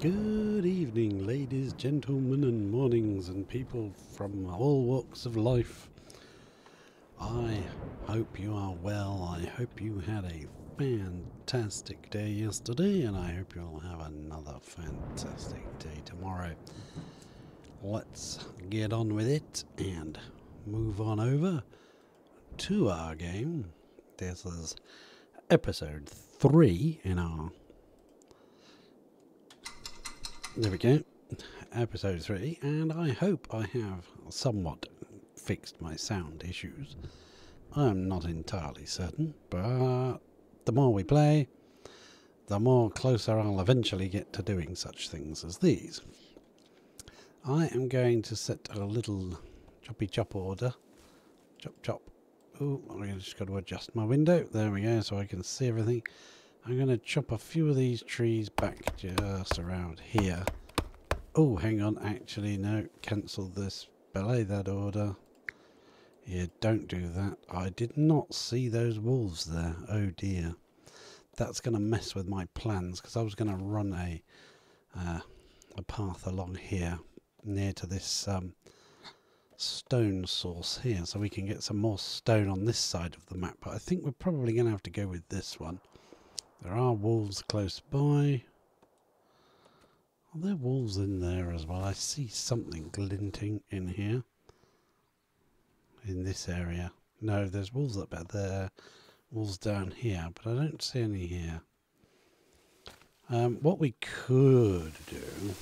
Good evening, ladies, gentlemen, and mornings, and people from all walks of life. I hope you are well. I hope you had a fantastic day yesterday, and I hope you'll have another fantastic day tomorrow. Let's get on with it and move on over to our game. This is episode 3 in our... There we go. Episode 3, and I hope I have somewhat fixed my sound issues. I'm not entirely certain, but the more we play, the more closer I'll eventually get to doing such things as these. I am going to set a little choppy chop order. Chop chop. Oh, I just got to adjust my window. There we go, so I can see everything. I'm going to chop a few of these trees back just around here. Oh, hang on. Actually, no. Cancel this. Belay that order. Yeah, don't do that. I did not see those wolves there. Oh, dear. That's going to mess with my plans, because I was going to run a path along here near to this stone source here, so we can get some more stone on this side of the map. But I think we're probably going to have to go with this one. There are wolves close by. Are there wolves in there as well? I see something glinting in here. In this area. No, there's wolves up there. Wolves down here, but I don't see any here. What we could do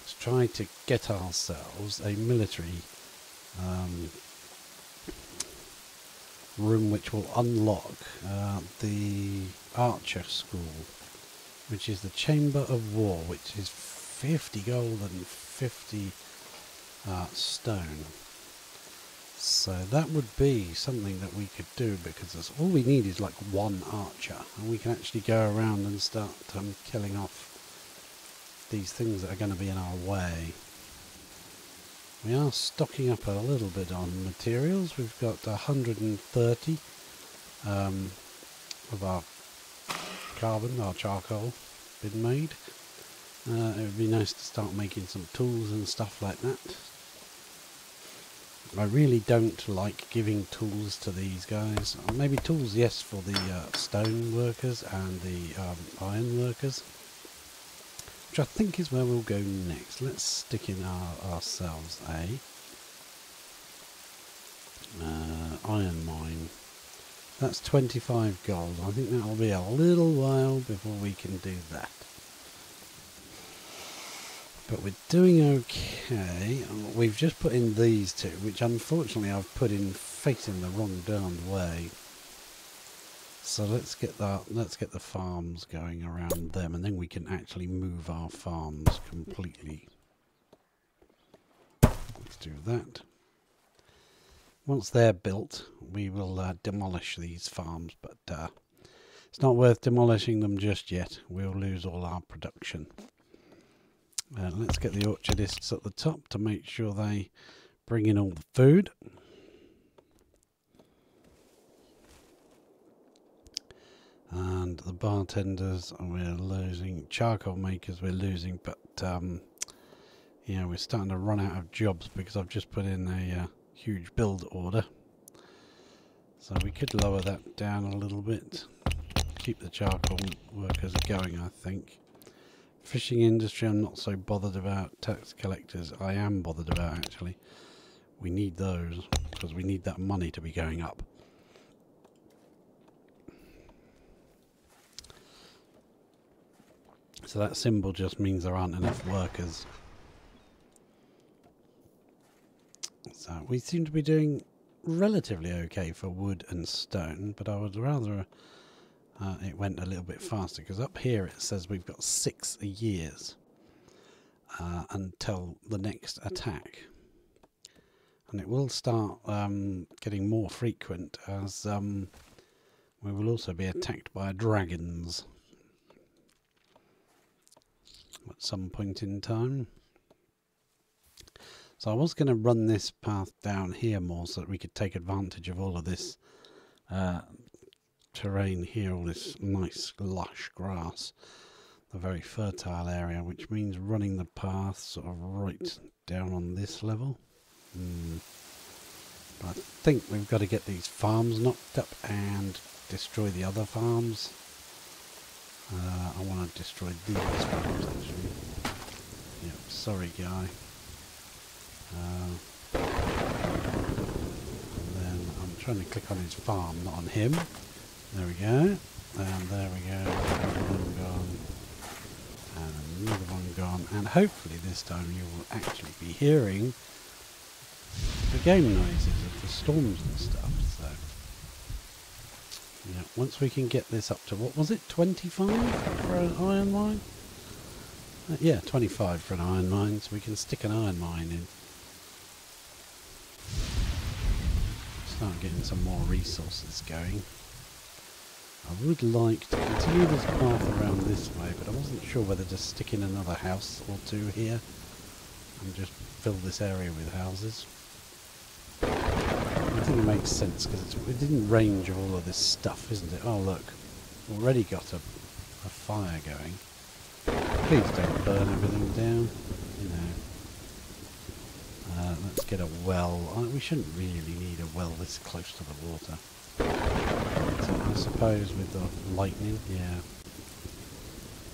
is try to get ourselves a military room which will unlock the archer school, which is the Chamber of War, which is 50 gold and 50 stone. So that would be something that we could do, because all we need is like one archer, and we can actually go around and start killing off these things that are going to be in our way. We are stocking up a little bit on materials. We've got 130 of our carbon, our charcoal, been made. It would be nice to start making some tools and stuff like that. I really don't like giving tools to these guys. Maybe tools, yes, for the stone workers and the iron workers, which I think is where we'll go next. Let's stick in ourselves a iron mine. That's 25 gold. I think that'll be a little while before we can do that. But we're doing okay. We've just put in these two, which unfortunately I've put in facing the wrong darned way. So let's get the farms going around them, and then we can actually move our farms completely. Let's do that. Once they're built, we will demolish these farms, but it's not worth demolishing them just yet. We'll lose all our production. Let's get the orchardists at the top to make sure they bring in all the food. And the bartenders, we're losing. Charcoal makers, we're losing. But, yeah, we're starting to run out of jobs because I've just put in a huge build order. So we could lower that down a little bit. Keep the charcoal workers going, I think. Fishing industry I'm not so bothered about. Tax collectors I am bothered about, actually. We need those because we need that money to be going up. So that symbol just means there aren't enough workers. So we seem to be doing relatively okay for wood and stone, but I would rather it went a little bit faster, because up here it says we've got 6 years until the next attack, and it will start getting more frequent as we will also be attacked by dragons at some point in time. So I was going to run this path down here more so that we could take advantage of all of this terrain here, all this nice lush grass a very fertile area, which means running the path sort of right down on this level. But I think we've got to get these farms knocked up and destroy the other farms. I want to destroy these farms actually. Yep, sorry guy. And then I'm trying to click on his farm, not on him. There we go. And there we go. Another one gone. And another one gone. And hopefully this time you will actually be hearing the game noises of the storms and stuff. So, yeah, once we can get this up to, what was it, 25 for an iron mine? Yeah, 25 for an iron mine, so we can stick an iron mine in. Start getting some more resources going. I would like to continue this path around this way, but I wasn't sure whether to stick in another house or two here and just fill this area with houses. I think it makes sense because it's within range of all of this stuff, isn't it? Oh look, already got a fire going. Please don't burn everything down, you know. Let's get a well. We shouldn't really need a well this close to the water. So I suppose with the lightning, yeah.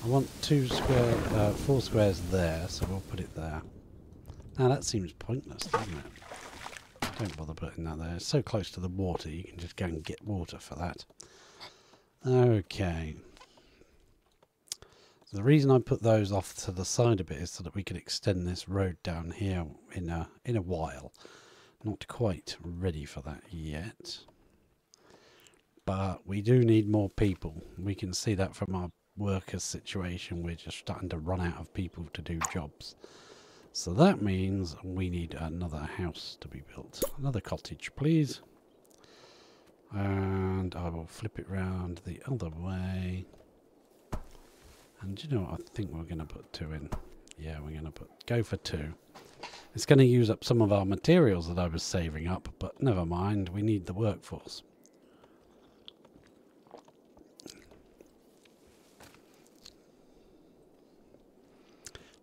I want 4 squares there, so we'll put it there. Now that seems pointless, doesn't it? Don't bother putting that there. It's so close to the water, you can just go and get water for that. Okay. So the reason I put those off to the side a bit is so that we can extend this road down here in a while. Not quite ready for that yet. But we do need more people. We can see that from our workers situation. We're just starting to run out of people to do jobs. So that means we need another house to be built. Another cottage, please. And I will flip it round the other way. And you know what? I think we're going to put 2 in. Yeah, we're going to go for 2. It's going to use up some of our materials that I was saving up, but never mind. We need the workforce.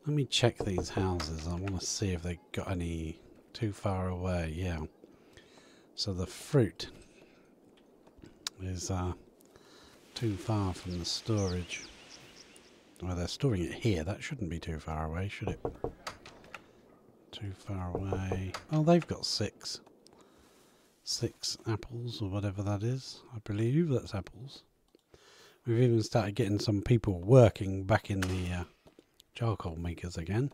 Let me check these houses. I want to see if they've got any too far away. Yeah. So the fruit is too far from the storage. Well, they're storing it here. That shouldn't be too far away, should it? Too far away. Oh, they've got 6. 6 apples or whatever that is. I believe that's apples. We've even started getting some people working back in the charcoal makers again.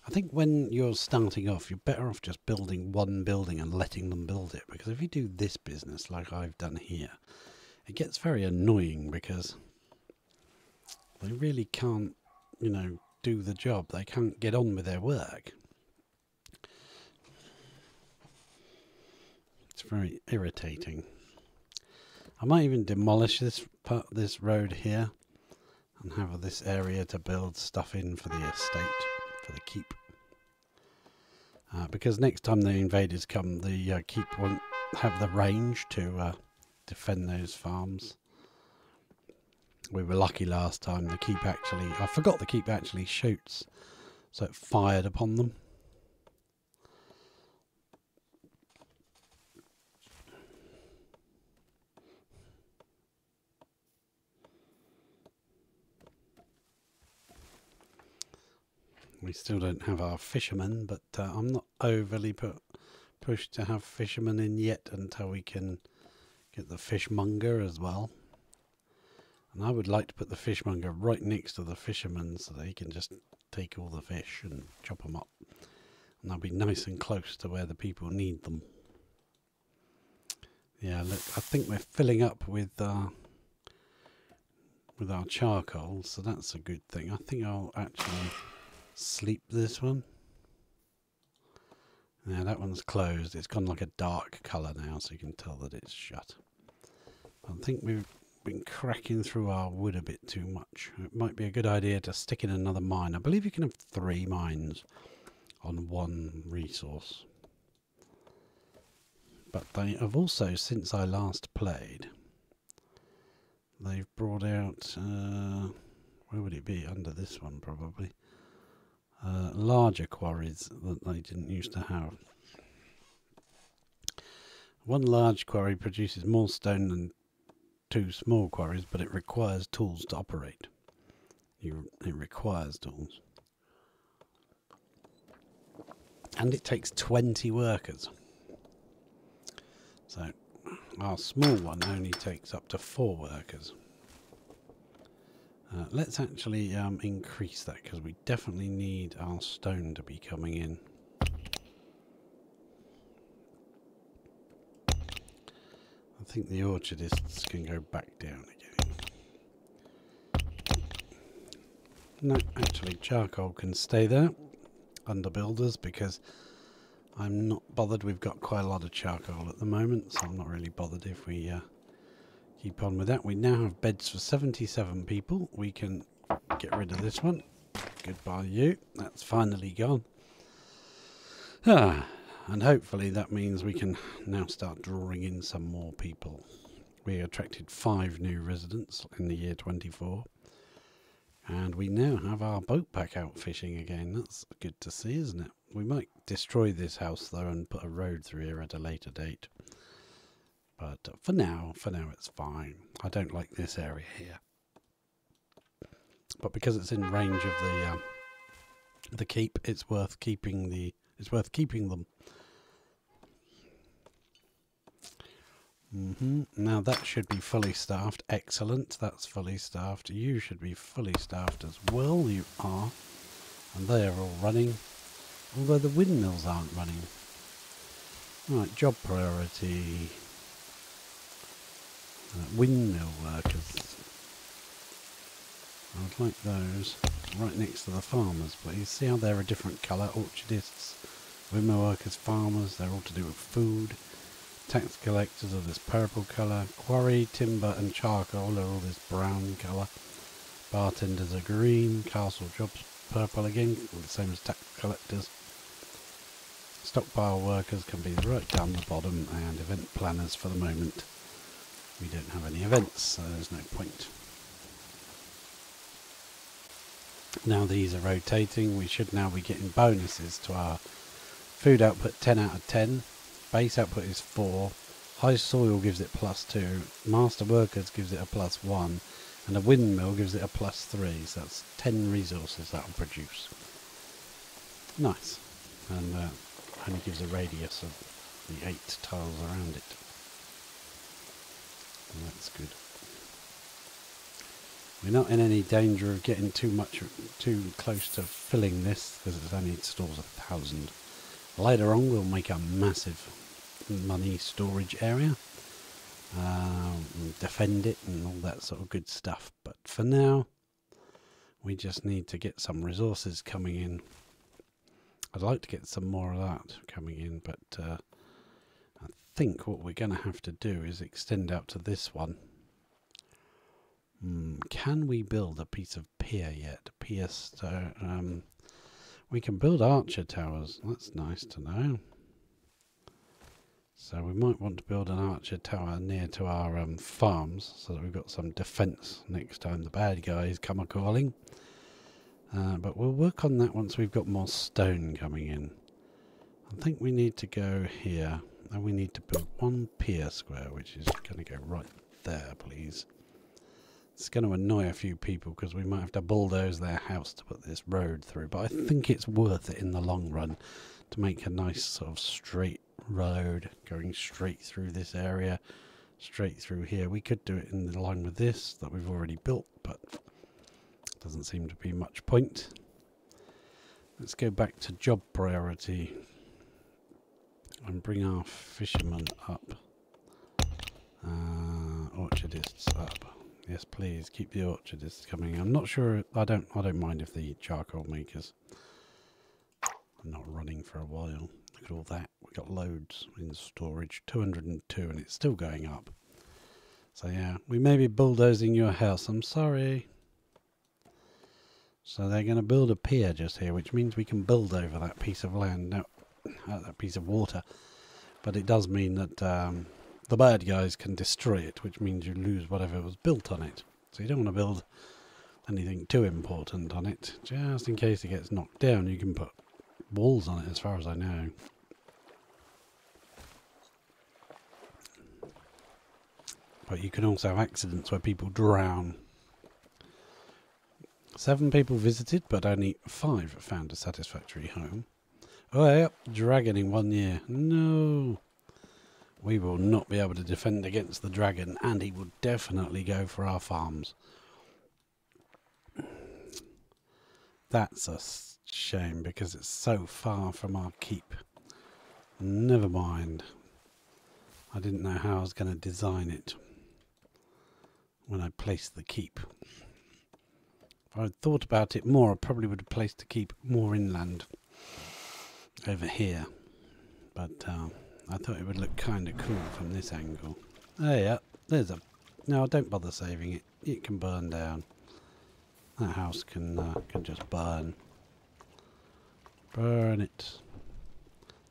I think when you're starting off, you're better off just building one building and letting them build it, because if you do this business like I've done here, it gets very annoying because they really can't, you know, do the job. They can't get on with their work. It's very irritating. I might even demolish this road here and have this area to build stuff in for the estate, for the keep. Because next time the invaders come, the keep won't have the range to defend those farms. We were lucky last time. The keep actually, I forgot the keep actually shoots, so it fired upon them. We still don't have our fishermen, but I'm not overly pushed to have fishermen in yet until we can get the fishmonger as well. And I would like to put the fishmonger right next to the fisherman so that he can just take all the fish and chop them up. And they'll be nice and close to where the people need them. Yeah, look, I think we're filling up with our charcoal, so that's a good thing. I think I'll actually sleep this one. Yeah, that one's closed. It's gone like a dark colour now, so you can tell that it's shut. I think we've been cracking through our wood a bit too much. It might be a good idea to stick in another mine. I believe you can have 3 mines on one resource. But they have also, since I last played, they've brought out, where would it be? Under this one probably. Larger quarries that they didn't used to have. One large quarry produces more stone than 2 small quarries, but it requires tools to operate. It requires tools. And it takes 20 workers. So our small one only takes up to 4 workers. Let's actually increase that, because we definitely need our stone to be coming in. I think the orchardists can go back down again. No, actually charcoal can stay there under builders, because I'm not bothered. We've got quite a lot of charcoal at the moment, so I'm not really bothered if we keep on with that. We now have beds for 77 people. We can get rid of this one. Goodbye you. That's finally gone. And hopefully that means we can now start drawing in some more people. We attracted 5 new residents in the year 24. And we now have our boat pack out fishing again. That's good to see, isn't it? We might destroy this house though and put a road through here at a later date. But for now it's fine. I don't like this area here. But because it's in range of the keep, it's worth keeping them. Now that should be fully staffed. Excellent. That's fully staffed. You should be fully staffed as well. You are. And they are all running. Although the windmills aren't running. Right, job priority. Windmill workers. I'd like those right next to the farmers, please. See how they're a different colour? Orchardists, windmill workers, farmers, they're all to do with food. Tax collectors are this purple colour. Quarry, timber and charcoal are all this brown colour. Bartenders are green. Castle jobs purple again, the same as tax collectors. Stockpile workers can be right down the bottom, and event planners for the moment. We don't have any events, so there's no point. Now these are rotating. We should now be getting bonuses to our food output. 10 out of 10. Base output is 4. High soil gives it +2. Master workers gives it a +1. And a windmill gives it a +3. So that's 10 resources that will produce. Nice. And only gives a radius of the 8 tiles around it. And that's good. We're not in any danger of getting too close to filling this, because it only stores 1,000. Later on we'll make a massive money storage area, defend it and all that sort of good stuff. But for now we just need to get some resources coming in. I'd like to get some more of that coming in, but I think what we're going to have to do is extend out to this one. Can we build a piece of pier yet? Pier stone. We can build archer towers. That's nice to know. So we might want to build an archer tower near to our farms, so that we've got some defence next time the bad guys come a-calling. But we'll work on that once we've got more stone coming in. I think we need to go here, and we need to build 1 pier square, which is going to go right there, please. It's going to annoy a few people because we might have to bulldoze their house to put this road through, but I think it's worth it in the long run to make a nice sort of straight road going straight through this area, straight through here. We could do it in line with this that we've already built, but doesn't seem to be much point. Let's go back to job priority and bring our fishermen up, orchardists up. Yes, please keep the orchardists coming. I'm not sure. I don't mind if the charcoal makers are not running for a while. Look at all that. We got loads in storage. 202, and it's still going up. So yeah, we may be bulldozing your house. I'm sorry. So they're going to build a pier just here, which means we can build over that piece of land. Now, that piece of water. But it does mean that the bad guys can destroy it, which means you lose whatever was built on it. So you don't want to build anything too important on it. Just in case it gets knocked down, you can put walls on it, as far as I know. But you can also have accidents where people drown. 7 people visited, but only 5 found a satisfactory home. Oh, yep, dragon in 1 year. No. We will not be able to defend against the dragon, and he will definitely go for our farms. That's a shame, because it's so far from our keep. Never mind. I didn't know how I was going to design it when I placed the keep. If I'd thought about it more, I probably would have placed the keep more inland over here. But I thought it would look kind of cool from this angle. Oh yeah, there's a... No, don't bother saving it. It can burn down. That house can just burn. Burn it.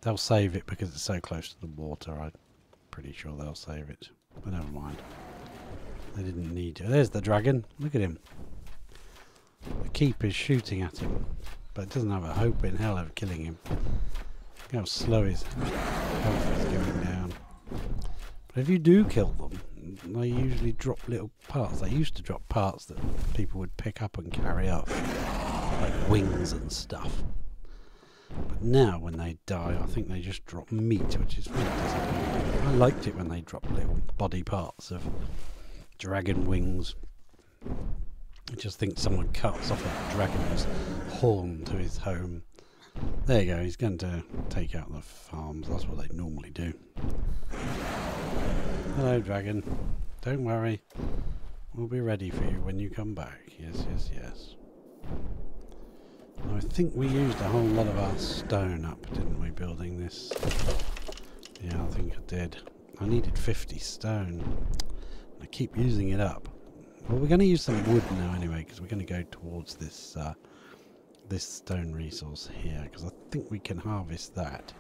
They'll save it because it's so close to the water. I'm pretty sure they'll save it. But never mind. They didn't need to. There's the dragon. Look at him. The keep is shooting at him, but it doesn't have a hope in hell of killing him. Look how slow his health is going down. But if you do kill them, they usually drop little parts. They used to drop parts that people would pick up and carry off, like wings and stuff. But now when they die, I think they just drop meat, which is fantastic. I liked it when they dropped little body parts of dragon wings. I just think someone cuts off a dragon's horn to his home. There you go, he's going to take out the farms. That's what they normally do. Hello, dragon. Don't worry. We'll be ready for you when you come back. Yes, yes, yes. I think we used a whole lot of our stone up, didn't we, building this? Yeah, I think I did. I needed 50 stone. I keep using it up. Well, we're going to use some wood now anyway, because we're going to go towards this this stone resource here, because I think we can harvest that.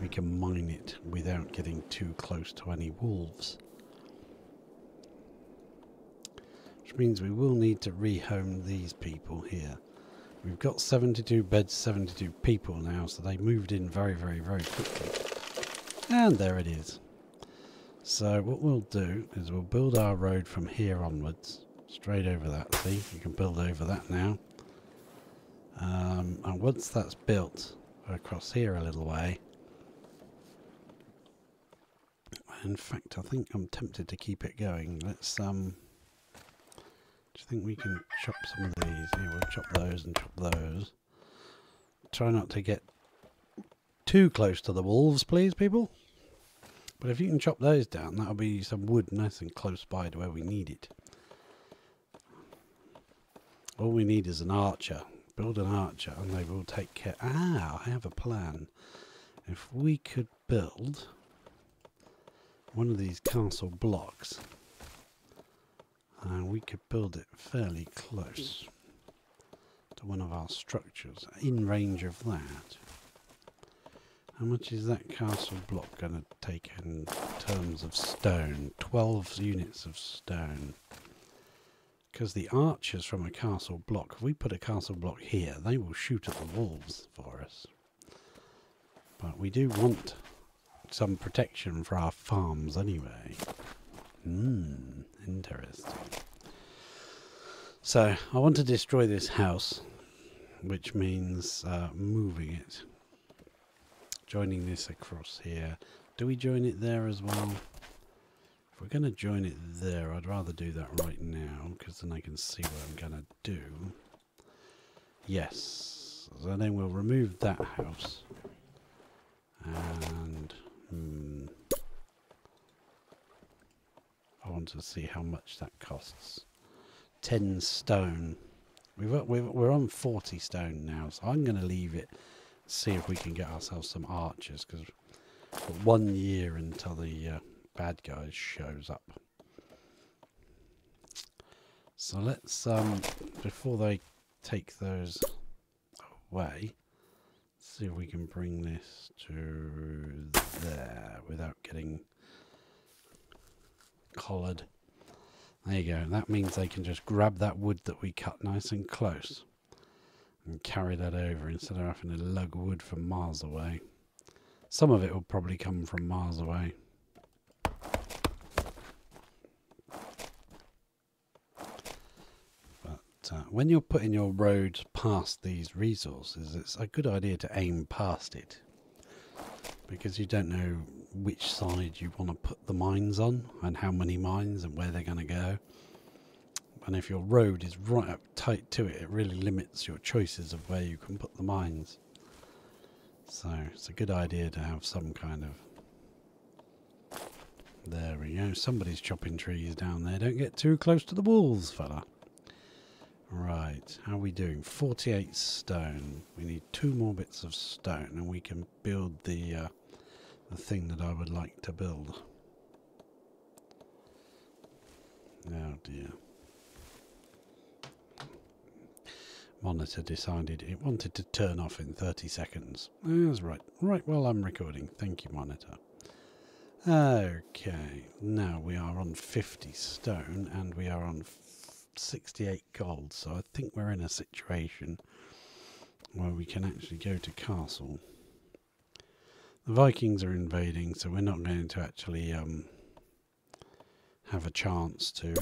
We can mine it without getting too close to any wolves. Which means we will need to rehome these people here. We've got 72 beds, 72 people now, so they moved in very, very, very quickly. And there it is. So what we'll do is we'll build our road from here onwards, straight over that. See, you can build over that now. And once that's built, across here a little way. In fact, I think I'm tempted to keep it going. Let's do you think we can chop some of these? Yeah, we'll chop those and chop those. Try not to get too close to the wolves, please, people. But if you can chop those down, that'll be some wood nice and close by to where we need it. All we need is an archer. Build an archer and they will take care. Ah, I have a plan. If we could build one of these castle blocks, we could build it fairly close to one of our structures, in range of that. How much is that castle block going to take in terms of stone? 12 units of stone. Because the archers from a castle block, if we put a castle block here, they will shoot at the wolves for us. But we do want some protection for our farms anyway. Interesting. So, I want to destroy this house, which means moving it. Joining this across here. Do we join it there as well? If we're going to join it there, I'd rather do that right now, because then I can see what I'm going to do. Yes. So then we'll remove that house. And I want to see how much that costs. 10 stone. We're on 40 stone now, so I'm going to leave it. See if we can get ourselves some archers, because we've got 1 year until the bad guys shows up. So let's before they take those away, see if we can bring this to there without getting collared. There you go. That means they can just grab that wood that we cut nice and close and carry that over instead of having to lug wood from miles away. Some of it will probably come from miles away. But when you're putting your roads past these resources, it's a good idea to aim past it, because you don't know which side you want to put the mines on and how many mines and where they're going to go. And if your road is right up tight to it, it really limits your choices of where you can put the mines. So it's a good idea to have some kind of... There we go. Somebody's chopping trees down there. Don't get too close to the walls, fella. Right, how are we doing? 48 stone. We need 2 more bits of stone and we can build the thing that I would like to build. Oh dear. Monitor decided it wanted to turn off in 30 seconds. That's right. Right while I'm recording. Thank you, monitor. Okay, now we are on 50 stone and we are on 68 gold, so I think we're in a situation where we can actually go to castle. The Vikings are invading, so we're not going to actually have a chance to.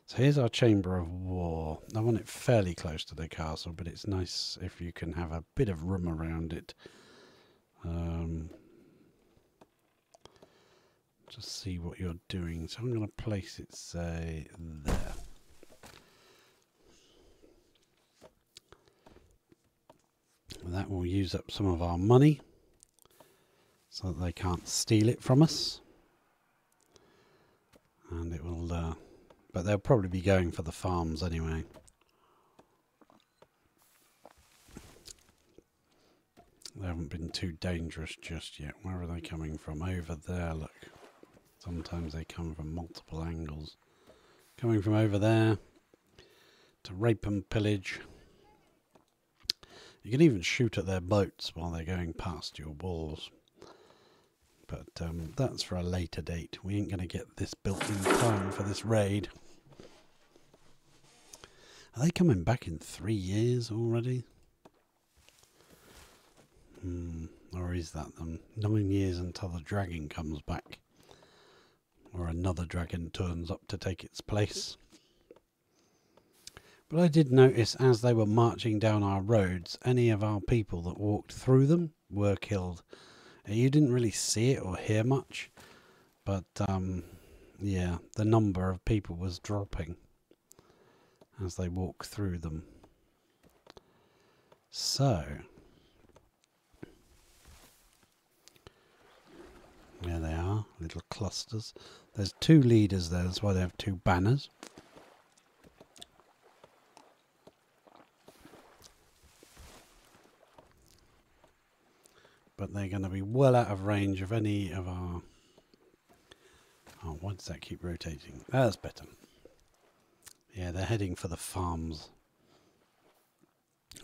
So here's our Chamber of War. I want it fairly close to the castle, but it's nice if you can have a bit of room around it. Just see what you're doing. So I'm going to place it, say, there. And that will use up some of our money so that they can't steal it from us. And it will, but they'll probably be going for the farms anyway. They haven't been too dangerous just yet. Where are they coming from? Over there, look. Sometimes they come from multiple angles. Coming from over there to rape and pillage. You can even shoot at their boats while they're going past your walls. But that's for a later date. We ain't going to get this built in time for this raid. Are they coming back in 3 years already? Or is that them? 9 years until the dragon comes back. Or another dragon turns up to take its place. But I did notice as they were marching down our roads, any of our people that walked through them were killed. You didn't really see it or hear much, but yeah, the number of people was dropping as they walked through them. So, there they are, little clusters. There's 2 leaders there, that's why they have 2 banners. But they're going to be well out of range of any of our... Oh, why does that keep rotating? That's better. Yeah, they're heading for the farms.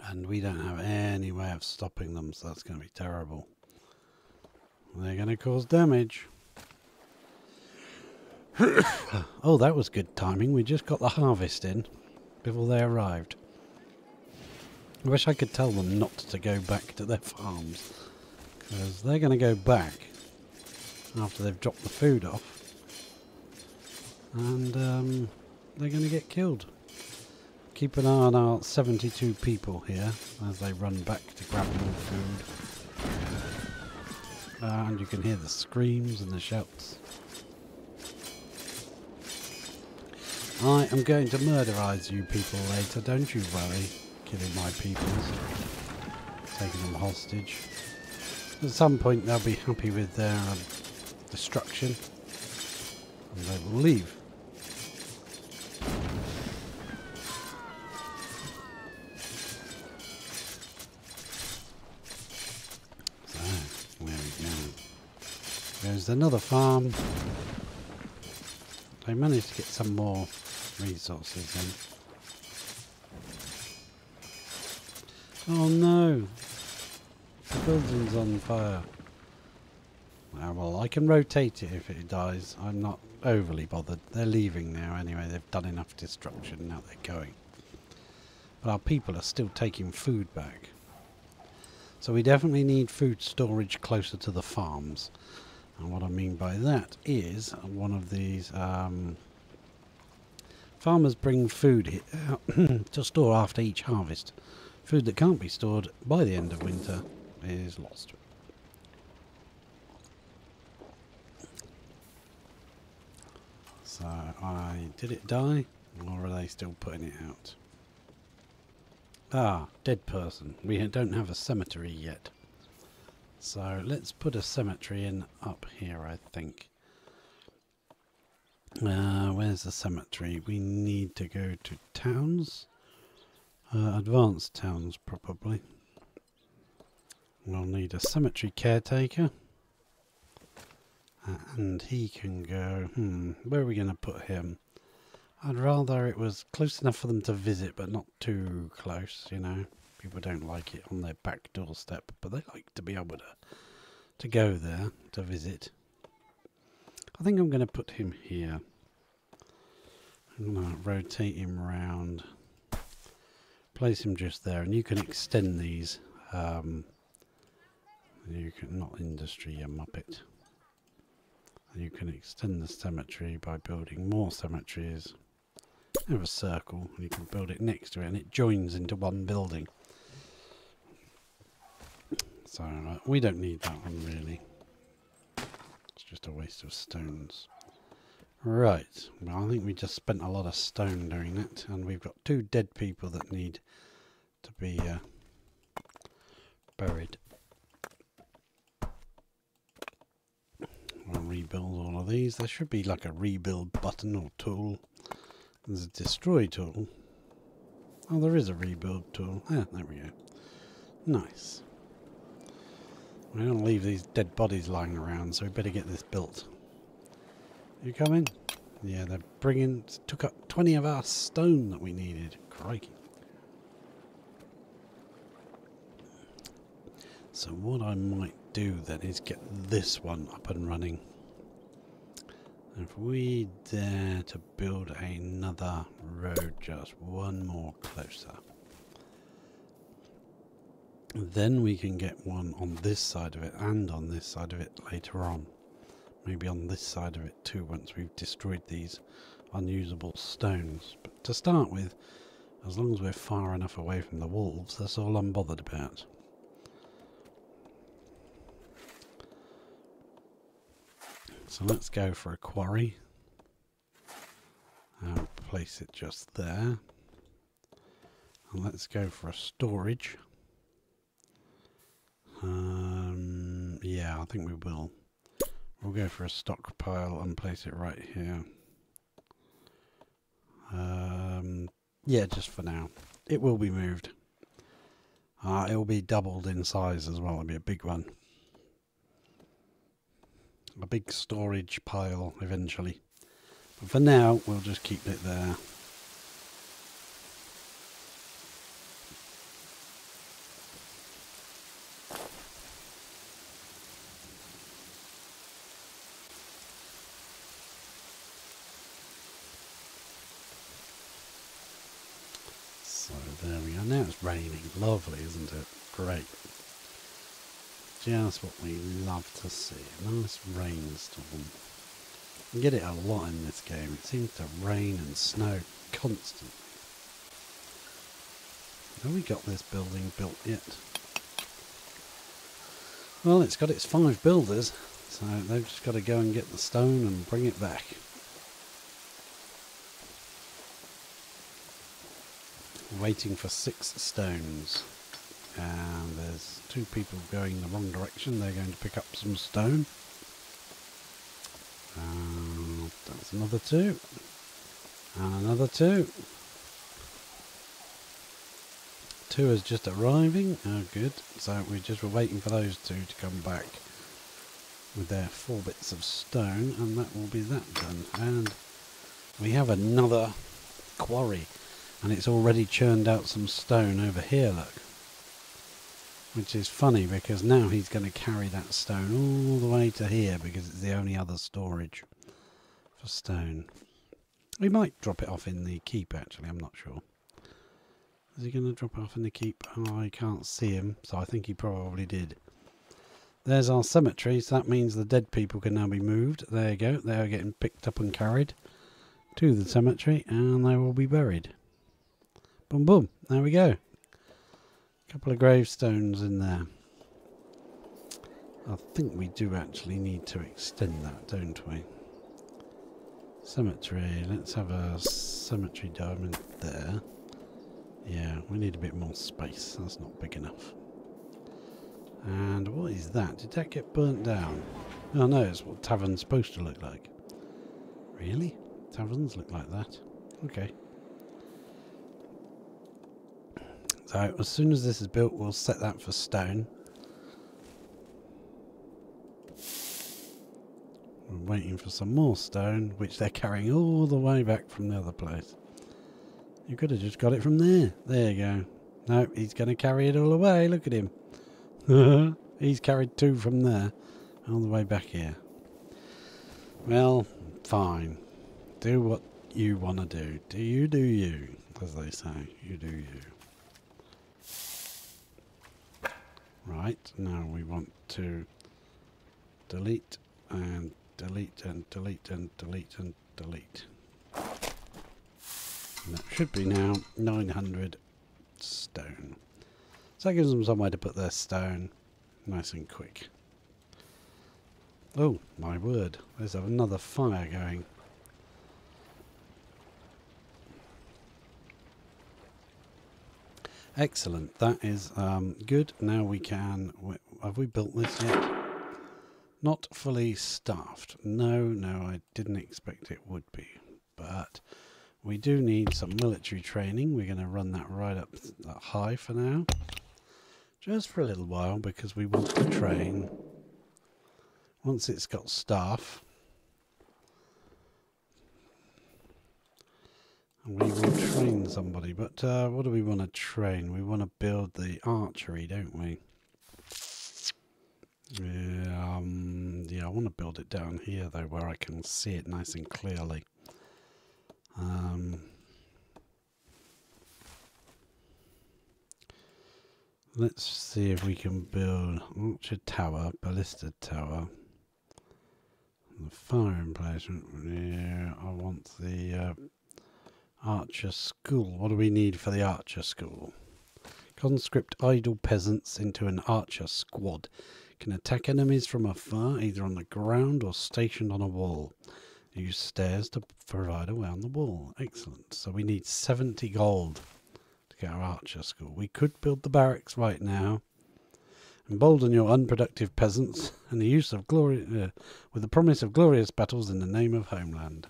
And we don't have any way of stopping them, so that's going to be terrible. They're going to cause damage. Oh, that was good timing. We just got the harvest in before they arrived. I wish I could tell them not to go back to their farms, because they're going to go back after they've dropped the food off, and they're going to get killed. Keep an eye on our 72 people here as they run back to grab more food. And you can hear the screams and the shouts. I am going to murderize you people later, don't you worry. Killing my peoples. Taking them hostage. At some point they'll be happy with their destruction. And they will leave. So, there we go. There's another farm. I managed to get some more resources in. Oh no! The building's on fire. Well, I can rotate it if it dies. I'm not overly bothered. They're leaving now anyway. They've done enough destruction. Now they're going. But our people are still taking food back. So we definitely need food storage closer to the farms. And what I mean by that is one of these farmers bring food here to store after each harvest. Food that can't be stored by the end of winter is lost. So did it die, or are they still putting it out? Ah, dead person. We don't have a cemetery yet. So let's put a cemetery in up here, I think. Where's the cemetery? We need to go to towns. Advanced towns, probably. We'll need a cemetery caretaker. And he can go... where are we going to put him? I'd rather it was close enough for them to visit, but not too close, you know. People don't like it on their back doorstep, but they like to be able to go there to visit. I think I'm going to put him here. I'm going to rotate him around. Place him just there, and you can extend these. You can, not industry, you muppet. You can extend the cemetery by building more cemeteries. Have a circle, and you can build it next to it, and it joins into one building. So we don't need that one really. It's just a waste of stones. Right, well I think we just spent a lot of stone doing that, and we've got 2 dead people that need to be buried. We'll rebuild all of these. There should be like a rebuild button or tool. There's a destroy tool. Oh, there is a rebuild tool. Ah, there we go. Nice. We don't leave these dead bodies lying around, so we better get this built. You coming? Yeah, they're bringing... Took up 20 of our stone that we needed. Crikey. So what I might do then is get this one up and running. If we dare to build another road just one more closer, then we can get one on this side of it and on this side of it later on. Maybe on this side of it too, once we've destroyed these unusable stones. But to start with, as long as we're far enough away from the wolves, that's all I'm bothered about. So let's go for a quarry. And place it just there. And let's go for a storage. Yeah, I think we will. We'll go for a stockpile and place it right here. Yeah, just for now. It will be moved. It will be doubled in size as well. It'll be a big one. A big storage pile eventually. But for now, we'll just keep it there. So there we are. Now it's raining. Lovely, isn't it? Great. Just what we love to see. A nice rainstorm. You get it a lot in this game. It seems to rain and snow constantly. Have we got this building built yet? Well, it's got its 5 builders, so they've just got to go and get the stone and bring it back. Waiting for 6 stones. And there's 2 people going the wrong direction. They're going to pick up some stone. That's another 2. And another 2. 2 is just arriving. Oh, good. So we just were waiting for those 2 to come back with their 4 bits of stone, and that will be that done. And we have another quarry, and it's already churned out some stone over here, look. Which is funny, because now he's going to carry that stone all the way to here, because it's the only other storage for stone. We might drop it off in the keep, actually. I'm not sure. Is he going to drop off in the keep? Oh, I can't see him, so I think he probably did. There's our cemetery, so that means the dead people can now be moved. There you go. They are getting picked up and carried to the cemetery, and they will be buried. Boom, boom. There we go. Couple of gravestones in there. I think we do actually need to extend that, don't we? Cemetery. Let's have a cemetery diamond there. Yeah, we need a bit more space. That's not big enough. And what is that? Did that get burnt down? Oh no, it's what tavern's supposed to look like. Really? Taverns look like that? Okay. So as soon as this is built, we'll set that for stone. We're waiting for some more stone, which they're carrying all the way back from the other place. You could have just got it from there. There you go. No, he's going to carry it all away. Look at him. He's carried 2 from there all the way back here. Well, fine. Do what you want to do. Do you, as they say. You do you. Right, now we want to delete and delete and delete and delete and delete. And that should be now 900 stone. So that gives them somewhere to put their stone nice and quick. Oh, my word. There's another fire going. Excellent. That is good. Now we can... Have we built this yet? Not fully staffed. No, I didn't expect it would be. But we do need some military training. We're going to run that right up that high for now. Just for a little while, because we want to train. Once it's got staff, we will train somebody. But what do we want to train? We want to build the archery, don't we? Yeah, I want to build it down here, though, where I can see it nice and clearly. Let's see if we can build archer tower, ballista tower, the fire emplacement. Yeah, I want the archer school. What do we need for the archer school? Conscript idle peasants into an archer squad. Can attack enemies from afar, either on the ground or stationed on a wall. Use stairs to provide a way on the wall. Excellent. So we need 70 gold to get our archer school. We could build the barracks right now. Embolden your unproductive peasants and the use of with the promise of glorious battles in the name of homeland.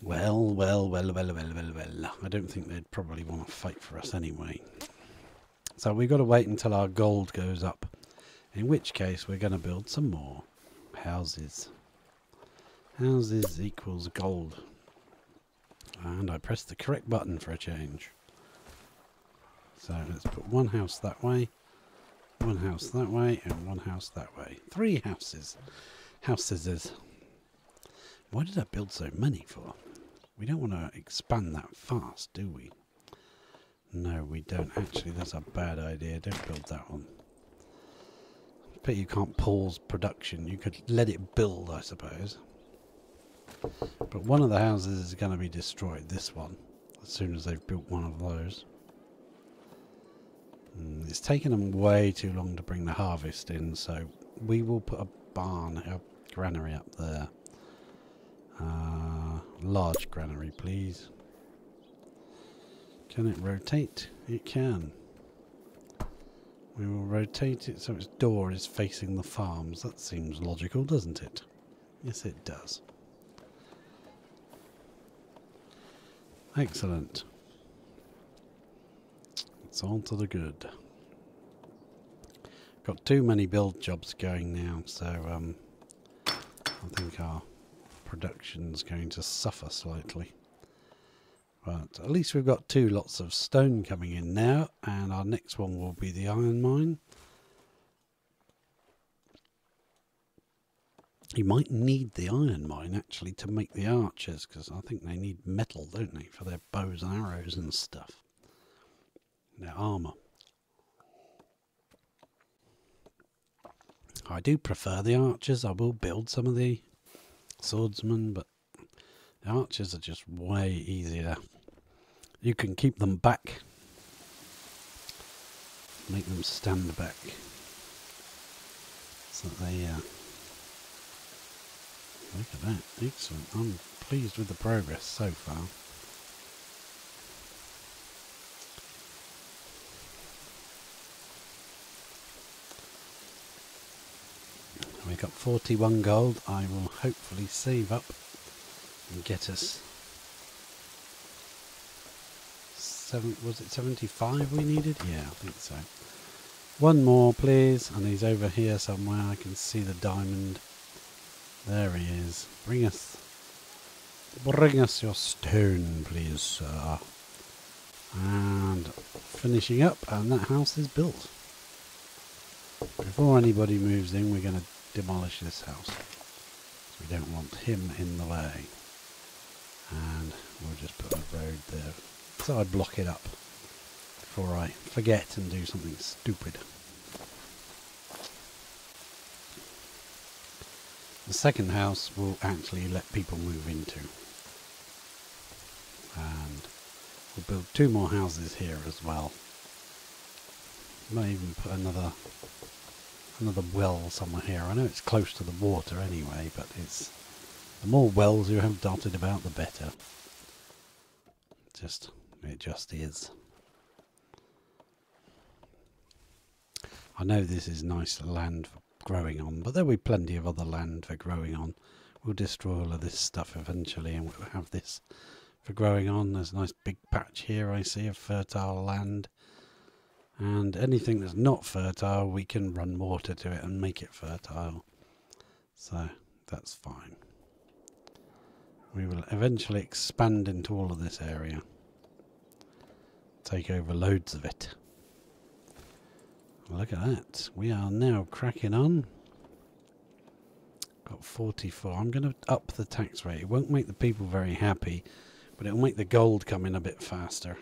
Well. I don't think they'd probably want to fight for us anyway. So we've got to wait until our gold goes up. In which case we're going to build some more houses. Houses equals gold. And I pressed the correct button for a change. So let's put one house that way, one house that way, and one house that way. 3 houses. Houses. Why did I build so many for? We don't want to expand that fast, do we? No, we don't. Actually, that's a bad idea. Don't build that one. But you can't pause production. You could let it build, I suppose. But one of the houses is going to be destroyed. This one. As soon as they've built one of those. It's taken them way too long to bring the harvest in. So we will put a barn, a granary up there. Large granary, please. Can it rotate? It can. We will rotate it so its door is facing the farms. That seems logical, doesn't it? Yes, it does. Excellent. It's all to the good. Got too many build jobs going now, so I think our production's going to suffer slightly. But at least we've got 2 lots of stone coming in now, and our next one will be the iron mine. You might need the iron mine actually to make the archers, because I think they need metal, don't they, for their bows and arrows and stuff. Their armour. I do prefer the archers. I will build some of the swordsmen, but the archers are just way easier. You can keep them back. Make them stand back. So they... look at that. Excellent. I'm pleased with the progress so far. We got 41 gold. I will hopefully save up and get us was it 75 we needed? Yeah, I think so. One more please, and he's over here somewhere. I can see the diamond. There he is. Bring us your stone please, sir. And finishing up, and that house is built. Before anybody moves in, we're going to demolish this house. We don't want him in the way. And we'll just put a road there. So I'd block it up before I forget and do something stupid. The second house will actually let people move into. And we'll build 2 more houses here as well. Might even put another well somewhere here. I know it's close to the water anyway, but it's the more wells you have dotted about, the better. It just is. I know this is nice land for growing on, but there'll be plenty of other land for growing on. We'll destroy all of this stuff eventually, and we'll have this for growing on. There's a nice big patch here I see of fertile land. And anything that's not fertile, we can run water to it and make it fertile. So that's fine. We will eventually expand into all of this area. Take over loads of it. Look at that. We are now cracking on. Got 44. I'm going to up the tax rate. It won't make the people very happy, but it'll make the gold come in a bit faster.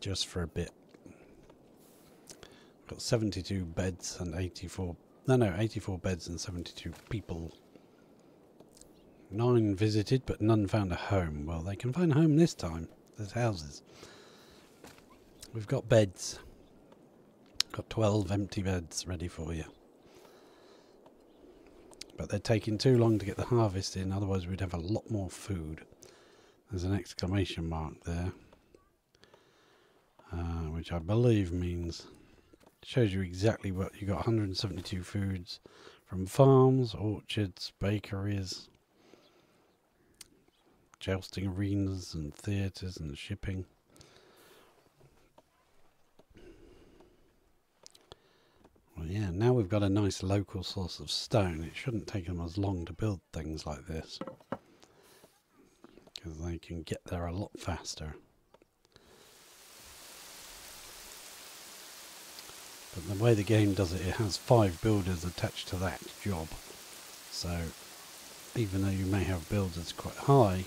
Just for a bit. Got 72 beds and 84 beds and 72 people. 9 visited, but none found a home. Well, they can find a home this time. There's houses. We've got beds. Got 12 empty beds ready for you. But they're taking too long to get the harvest in, otherwise we'd have a lot more food. There's an exclamation mark there. Which I believe means... shows you exactly what you got. 172 foods from farms, orchards, bakeries, jousting arenas and theatres and shipping. Well, yeah, now we've got a nice local source of stone. It shouldn't take them as long to build things like this, because they can get there a lot faster. But the way the game does it, it has 5 builders attached to that job. So even though you may have builders quite high,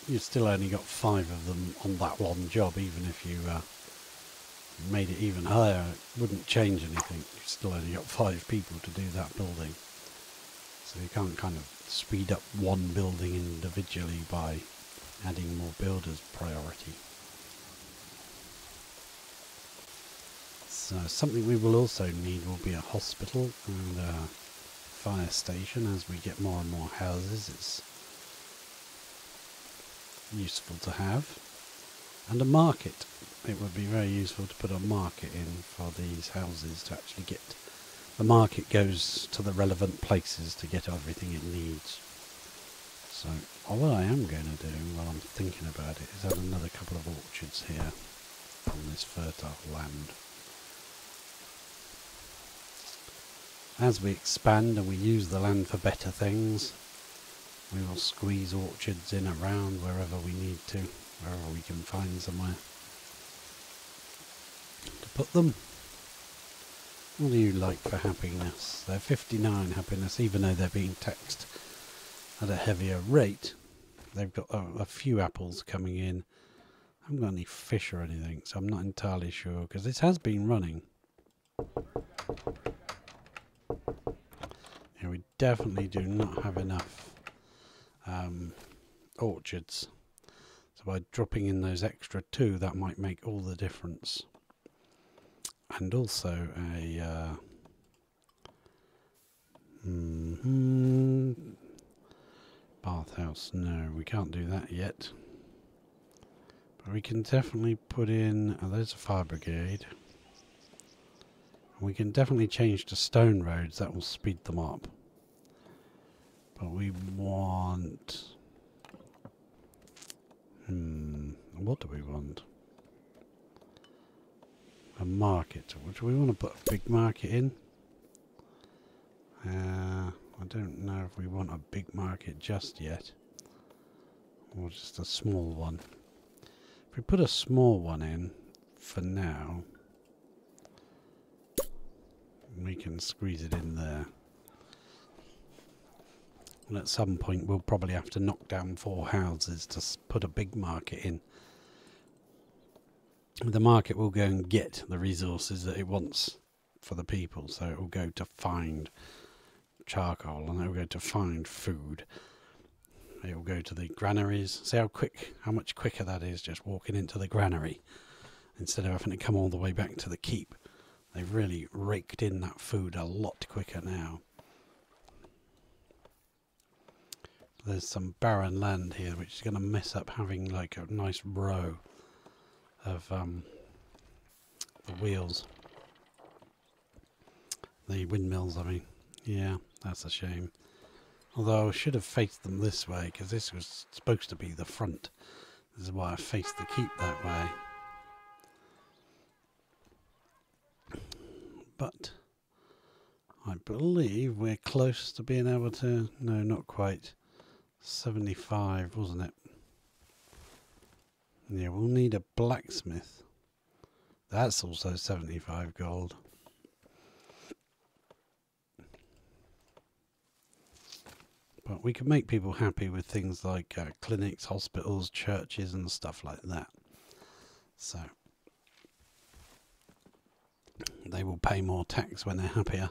you've still only got 5 of them on that one job. Even if you made it even higher, it wouldn't change anything. You've still only got 5 people to do that building. So you can't kind of speed up one building individually by adding more builders priority. So something we will also need will be a hospital and a fire station. As we get more and more houses, it's useful to have. And a market. It would be very useful to put a market in for these houses to actually get... the market goes to the relevant places to get everything it needs. So what I am going to do while I'm thinking about it is add another couple of orchards here on this fertile land. As we expand and we use the land for better things, we will squeeze orchards in around wherever we need to, wherever we can find somewhere. put them. What do you like for happiness? They're 59 happiness, even though they're being taxed at a heavier rate. They've got a few apples coming in. I haven't got any fish or anything, so I'm not entirely sure, because this has been running. Yeah, we definitely do not have enough orchards. So by dropping in those extra 2, that might make all the difference. And also a bathhouse. No, we can't do that yet. But we can definitely put in... Oh, there's a fire brigade. We can definitely change to stone roads. That will speed them up. But we want... what do we want? A market. Do we want to put a big market in? I don't know if we want a big market just yet. Or just a small one. If we put a small one in for now, we can squeeze it in there. And at some point we'll probably have to knock down 4 houses to put a big market in. The market will go and get the resources that it wants for the people. So it will go to find charcoal, and it will go to find food. It will go to the granaries. See how much quicker that is just walking into the granary instead of having to come all the way back to the keep. They've really raked in that food a lot quicker now. There's some barren land here which is going to mess up having like a nice row of the wheels. The windmills, I mean. Yeah, that's a shame. Although I should have faced them this way, because this was supposed to be the front. This is why I faced the keep that way. But I believe we're close to being able to... No, not quite. 75, wasn't it? Yeah, we'll need a blacksmith. That's also 75 gold. But we can make people happy with things like clinics, hospitals, churches and stuff like that. So they will pay more tax when they're happier.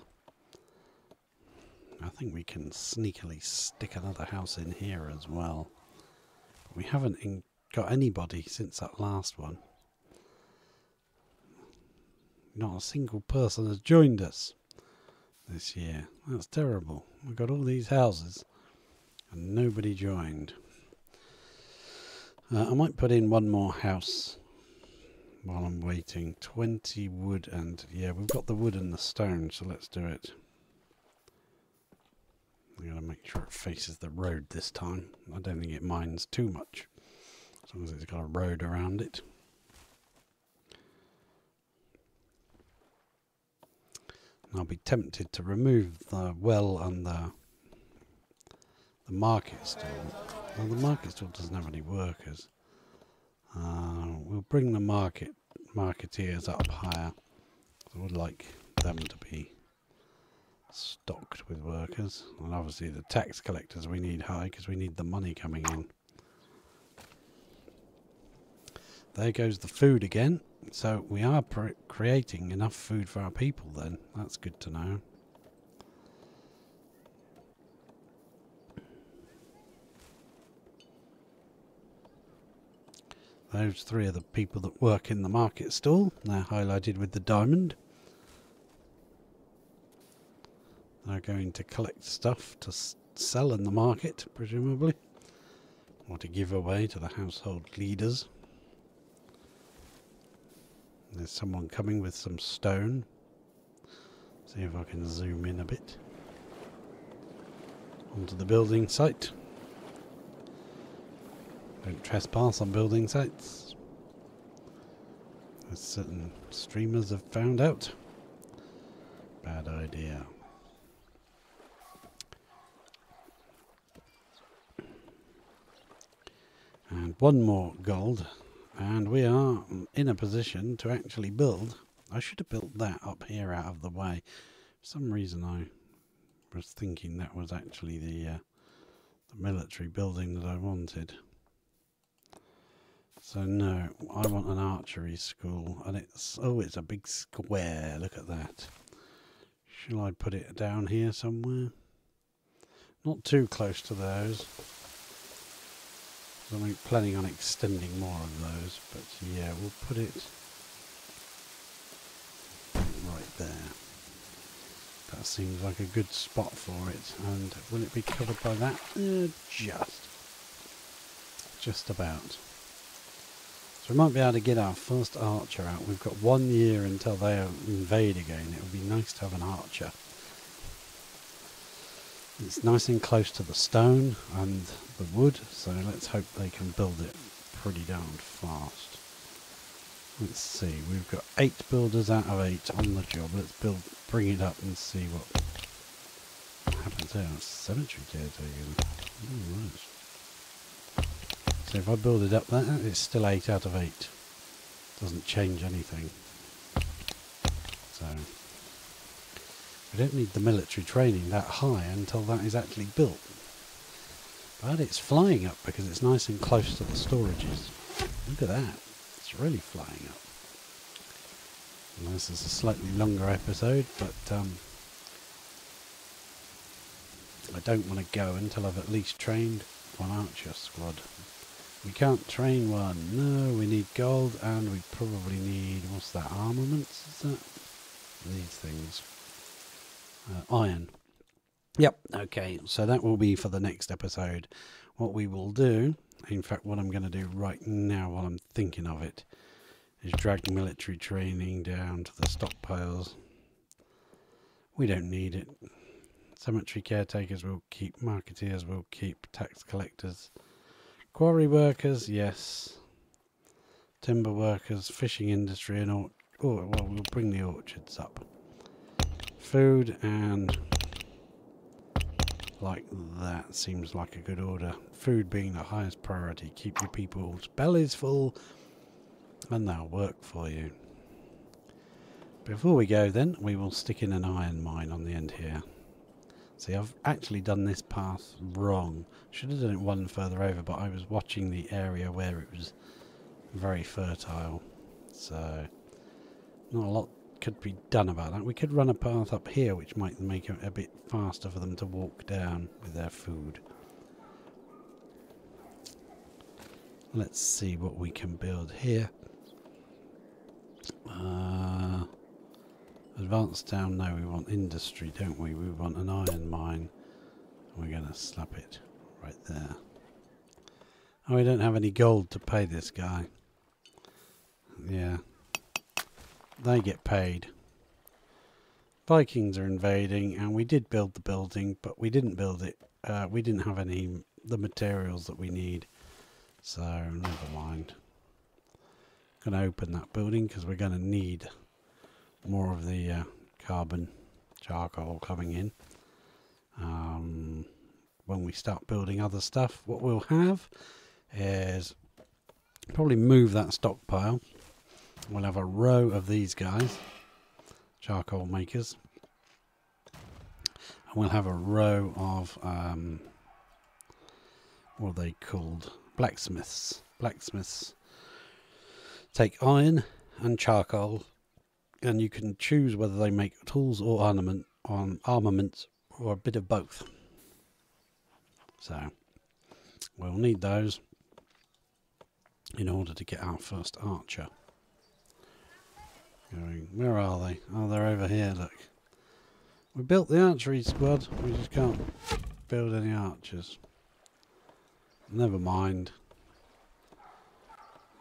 I think we can sneakily stick another house in here as well. We haven't got anybody since that last one. Not a single person has joined us this year. That's terrible. We've got all these houses and nobody joined. I might put in one more house while I'm waiting. 20 wood and... yeah, we've got the wood and the stone, so let's do it. I'm going to make sure it faces the road this time. I don't think it minds too much, as long as it's got a road around it. And I'll be tempted to remove the well and the market stall. Well, the market stall doesn't have any workers. We'll bring the marketeers up higher. I would like them to be stocked with workers, and obviously the tax collectors we need high because we need the money coming in. There goes the food again. So we are creating enough food for our people then. That's good to know. Those 3 are the people that work in the market stall. They're highlighted with the diamond. They're going to collect stuff to sell in the market, presumably, or to give away to the household leaders. There's someone coming with some stone. See if I can zoom in a bit onto the building site. Don't trespass on building sites, as certain streamers have found out. Bad idea. And 1 more gold, and we are in a position to actually build I should have built that up here out of the way. For some reason I was thinking that was actually the military building that I wanted. So no, I want an archery school, and it's a big square. Look at that. Shall I put it down here somewhere? Not too close to those. I'm planning on extending more of those, but yeah, we'll put it right there. That seems like a good spot for it. And will it be covered by that? Just about. So we might be able to get our first archer out. We've got 1 year until they invade again. It would be nice to have an archer. It's nice and close to the stone and the wood, so let's hope they can build it pretty darn fast. Let's see, we've got 8 builders out of 8 on the job. Let's bring it up and see what happens there. Cemetery caretaker. Right. So if I build it up there, it's still 8 out of 8. Doesn't change anything. So we don't need the military training that high until that is actually built. But it's flying up because it's nice and close to the storages. Look at that. It's really flying up. And this is a slightly longer episode, but I don't want to go until I've at least trained one archer squad. We can't train one. No, we need gold, and we probably need, what's that, armaments? Is that? These things. Iron. Yep, okay, so that will be for the next episode. What we will do, in fact what I'm going to do right now while I'm thinking of it, is drag military training down to the stockpiles. We don't need it. Cemetery caretakers will keep, marketeers will keep, tax collectors, quarry workers, yes, timber workers, fishing industry, and well, we'll bring the orchards up. Food and like that seems like a good order. Food being the highest priority. Keep your people's bellies full and they'll work for you. Before we go then, we will stick in an iron mine on the end here. See, I've actually done this path wrong. Should have done it one further over, but I was watching the area where it was very fertile. So not a lot could be done about that. We could run a path up here which might make it a bit faster for them to walk down with their food. Let's see what we can build here. Advanced town, no, we want industry, don't we? We want an iron mine. We're going to slap it right there. Oh, we don't have any gold to pay this guy. Yeah. They get paid. Vikings are invading, and we did build the building, but we didn't build it. We didn't have the materials that we need, so never mind. Going to open that building because we're going to need more of the carbon charcoal coming in. When we start building other stuff, what we'll have is probably move that stockpile. We'll have a row of these guys, charcoal makers, and we'll have a row of what are they called? Blacksmiths. Blacksmiths take iron and charcoal, and you can choose whether they make tools or armaments or a bit of both. So we'll need those in order to get our first archer. Where are they? Oh, they're over here, look. We built the archery squad, we just can't build any archers. Never mind.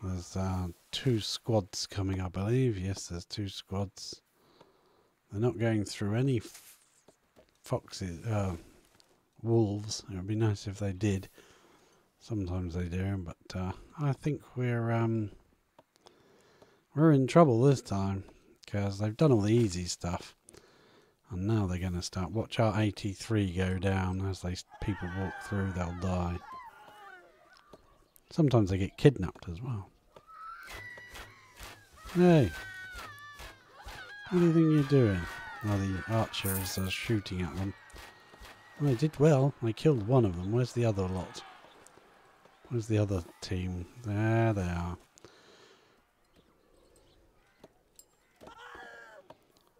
There's 2 squads coming, I believe. Yes, there's 2 squads. They're not going through any foxes, wolves. It would be nice if they did. Sometimes they do, but I think we're in trouble this time because they've done all the easy stuff, and now they're going to start. Watch our 83 go down as people walk through. They'll die. Sometimes they get kidnapped as well. Hey, What do you think you're doing? Well, the archer is shooting at them. Well, they did well. I killed one of them. Where's the other lot? Where's the other team? There they are.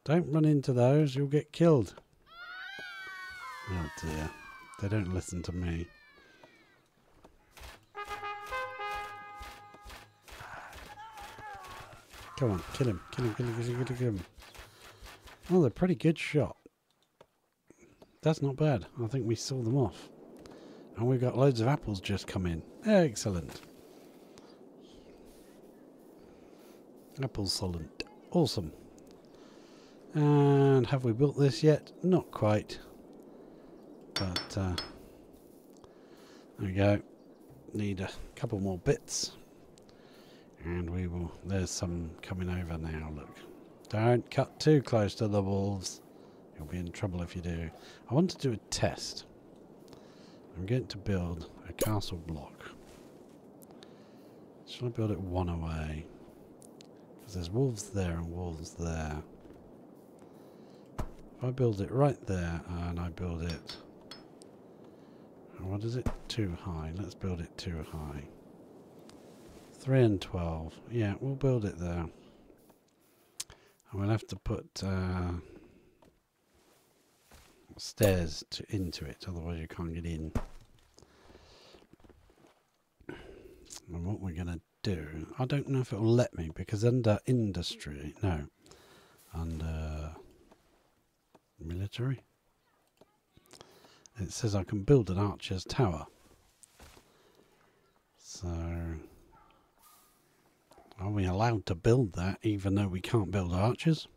Don't run into those. You'll get killed. Oh dear. They don't listen to me. Come on, kill him. Kill him, kill him, kill him, kill him. Oh, they're a pretty good shot. That's not bad. I think we saw them off. And we've got loads of apples just come in. Excellent. Apples solid. Awesome. And have we built this yet? Not quite. But there we go. Need a couple more bits. And we will. There's some coming over now. Look. Don't cut too close to the wolves. You'll be in trouble if you do. I want to do a test. I'm going to build a castle block. Shall I build it one away? Because there's wolves there and wolves there. If I build it right there and I build it... What is it? Too high. Let's build it too high. 3 and 12. Yeah, we'll build it there. And we'll have to put stairs into it, otherwise you can't get in. And what we're going to do, I don't know if it will let me, because under industry, no, under military, it says I can build an archer's tower. So, are we allowed to build that even though we can't build archers?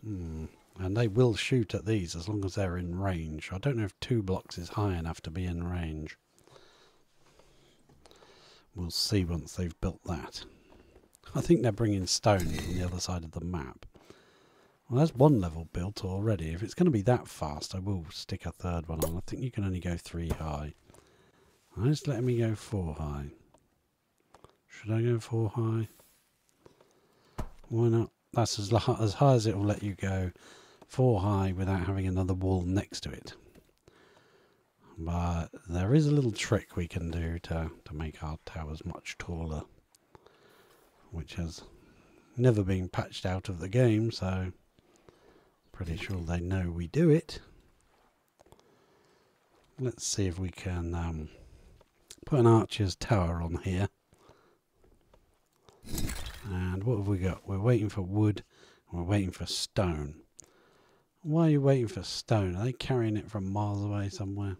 And they will shoot at these as long as they're in range. I don't know if 2 blocks is high enough to be in range. We'll see once they've built that. I think they're bringing stone from the other side of the map. Well, there's 1 level built already. If it's going to be that fast, I will stick a 3rd one on. I think you can only go 3 high. Now, it's letting me go 4 high. Should I go 4 high? Why not? That's as high as it will let you go. 4 high without having another wall next to it. But there is a little trick we can do to make our towers much taller, which has never been patched out of the game, so pretty sure they know we do it. Let's see if we can put an archer's tower on here. And what have we got? We're waiting for wood, and we're waiting for stone. Why are you waiting for stone? Are they carrying it from miles away somewhere?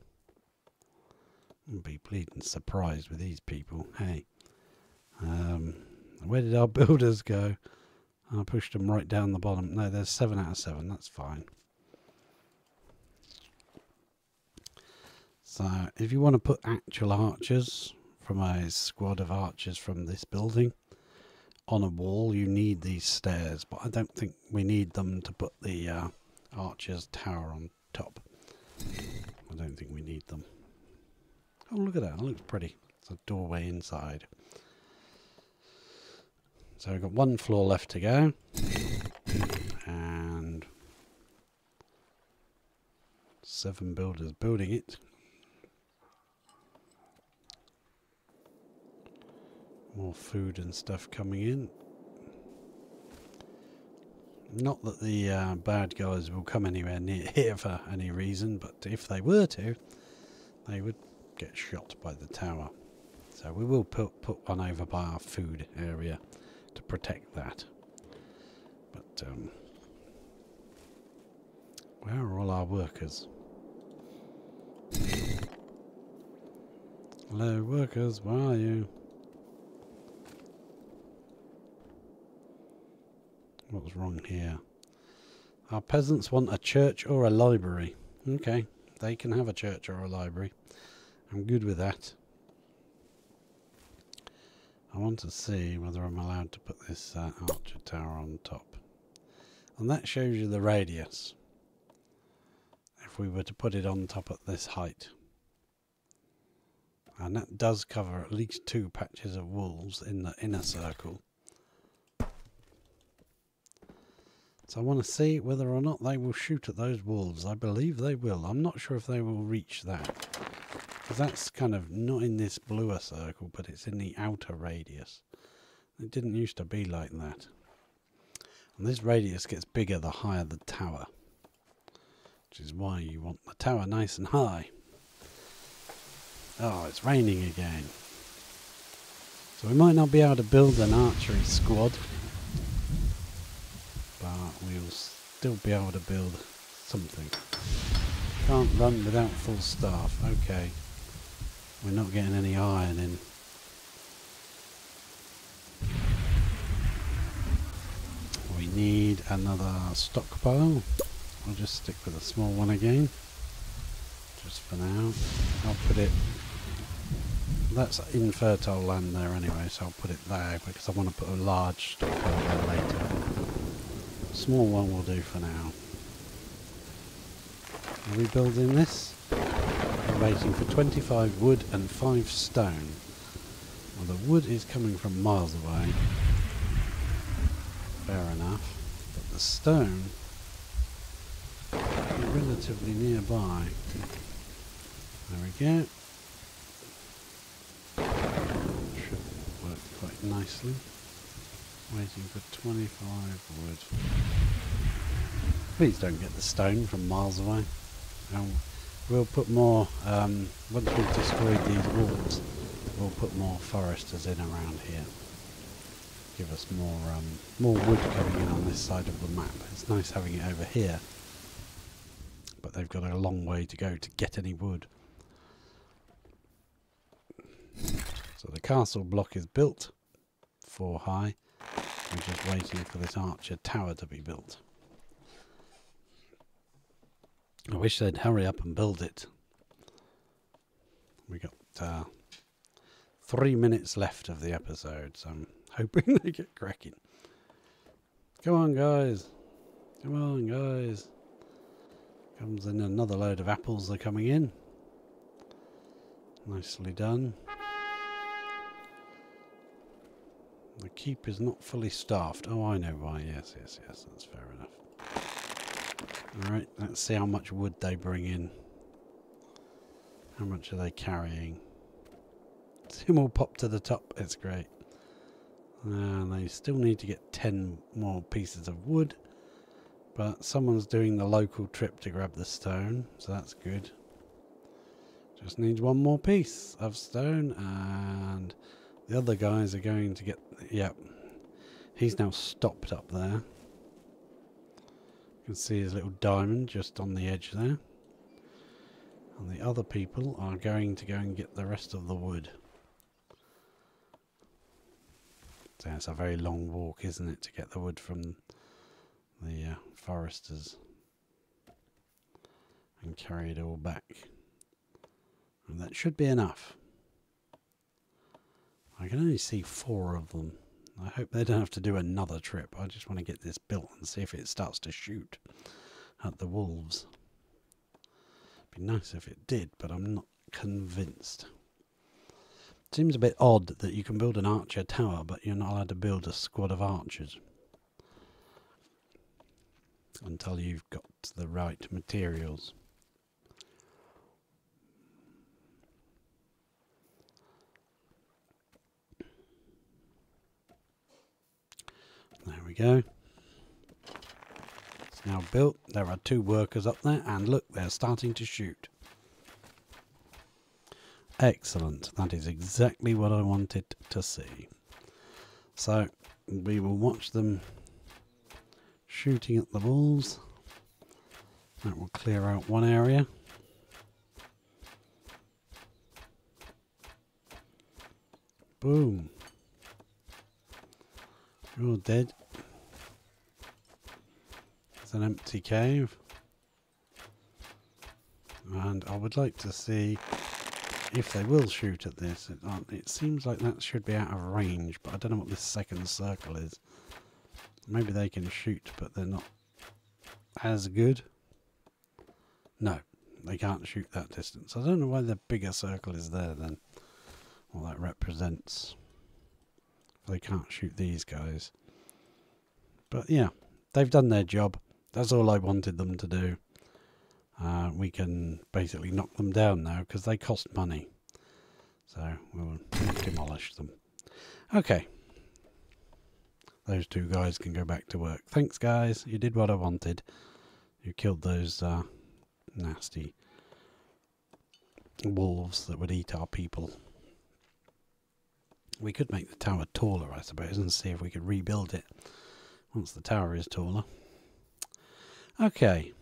I'd be bleeding surprised with these people. Hey, where did our builders go? I pushed them right down the bottom. No, there's 7 out of 7. That's fine. So, if you want to put actual archers from a squad of archers from this building on a wall, you need these stairs. But I don't think we need them to put the archer's tower on top. I don't think we need them. Oh, look at that. It looks pretty. It's a doorway inside. So we've got 1 floor left to go. And 7 builders building it. More food and stuff coming in. Not that the bad guys will come anywhere near here for any reason, but if they were to, they would get shot by the tower. So we will put one over by our food area to protect that. But where are all our workers? Hello workers, where are you? What's wrong here? Our peasants want a church or a library. Okay, they can have a church or a library. I'm good with that. I want to see whether I'm allowed to put this archer tower on top. And that shows you the radius. If we were to put it on top at this height. And that does cover at least 2 patches of wolves in the inner circle. So I want to see whether or not they will shoot at those wolves. I believe they will. I'm not sure if they will reach that. Because that's kind of not in this bluer circle, but it's in the outer radius. It didn't used to be like that. And this radius gets bigger the higher the tower. Which is why you want the tower nice and high. Oh, it's raining again. So we might not be able to build an archery squad. But we'll still be able to build something. Can't run without full staff. Okay. We're not getting any iron in. We need another stockpile. I'll just stick with a small one again. Just for now. I'll put it... That's infertile land there anyway, so I'll put it there because I want to put a large stockpile there later. Small one will do for now. Are we building this? We're waiting for 25 wood and 5 stone. Well, the wood is coming from miles away. Fair enough. But the stone is relatively nearby. There we go. Should work quite nicely. Waiting for 25 wood. Please don't get the stone from miles away. We'll put more, once we've destroyed these walls, we'll put more foresters in around here. Give us more wood coming in on this side of the map. It's nice having it over here. But they've got a long way to go to get any wood. So the castle block is built, 4 high. We're just waiting for this archer tower to be built. I wish they'd hurry up and build it. We got 3 minutes left of the episode, so I'm hoping they get cracking. Come on, guys. Come on, guys. Comes in another load of apples are coming in. Nicely done. The keep is not fully staffed. Oh, I know why. Yes, yes, yes. That's fair enough. Alright, let's see how much wood they bring in. How much are they carrying? See them all pop to the top. It's great. And they still need to get 10 more pieces of wood. But someone's doing the local trip to grab the stone. So that's good. Just needs 1 more piece of stone. And the other guys are going to get... Yep. He's now stopped up there. You can see his little diamond just on the edge there. And the other people are going to go and get the rest of the wood. So it's a very long walk, isn't it, to get the wood from the foresters and carry it all back. And that should be enough. I can only see 4 of them. I hope they don't have to do another trip. I just want to get this built and see if it starts to shoot at the wolves. It'd be nice if it did, but I'm not convinced. It seems a bit odd that you can build an archer tower, but you're not allowed to build a squad of archers until you've got the right materials. There we go. It's now built. There are 2 workers up there, and look, they're starting to shoot. Excellent. That is exactly what I wanted to see. So we will watch them shooting at the wolves. That will clear out one area. Boom. You're dead. It's an empty cave. And I would like to see if they will shoot at this. It seems like that should be out of range, but I don't know what this second circle is. Maybe they can shoot, but they're not as good. No, they can't shoot that distance. I don't know why the bigger circle is there then. What that represents. They can't shoot these guys. But yeah, they've done their job. That's all I wanted them to do. We can basically knock them down now because they cost money. So we'll demolish them. Okay. Those two guys can go back to work. Thanks, guys. You did what I wanted. You killed those nasty wolves that would eat our people. We could make the tower taller, I suppose, and see if we could rebuild it once the tower is taller. Okay,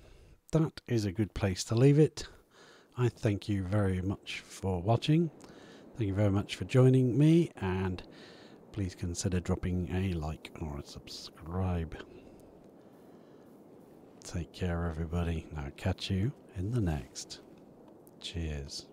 that is a good place to leave it. I thank you very much for watching. Thank you very much for joining me, and please consider dropping a like or a subscribe. Take care, everybody. I'll catch you in the next. Cheers.